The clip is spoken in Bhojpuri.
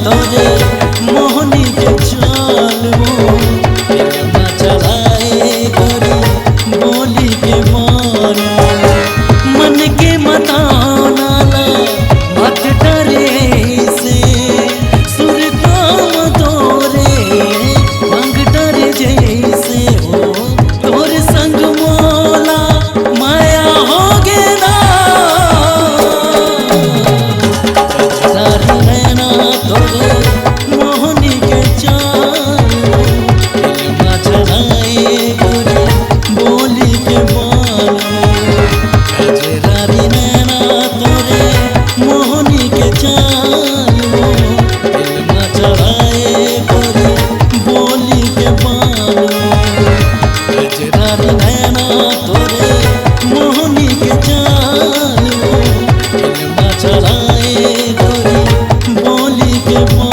तोरे मोहनी के चाल दिलवा चलाए गोरी बोली के मान मन के मताना मत डरे से सुर काम तोरे मंग डरे जैसे हो तोरे संग मोला माया हो गेना नैना तोरे मोहनी के चाल दिलवा चलाए गोरी बोली के मान गजरारी नैना तोरे मोहनी के चाल दिलवा चलाए गोरी बोली के मान गजरारी नैना तोरे मोहनी के चाल दिलवा चलाए गोरी बोली के मान।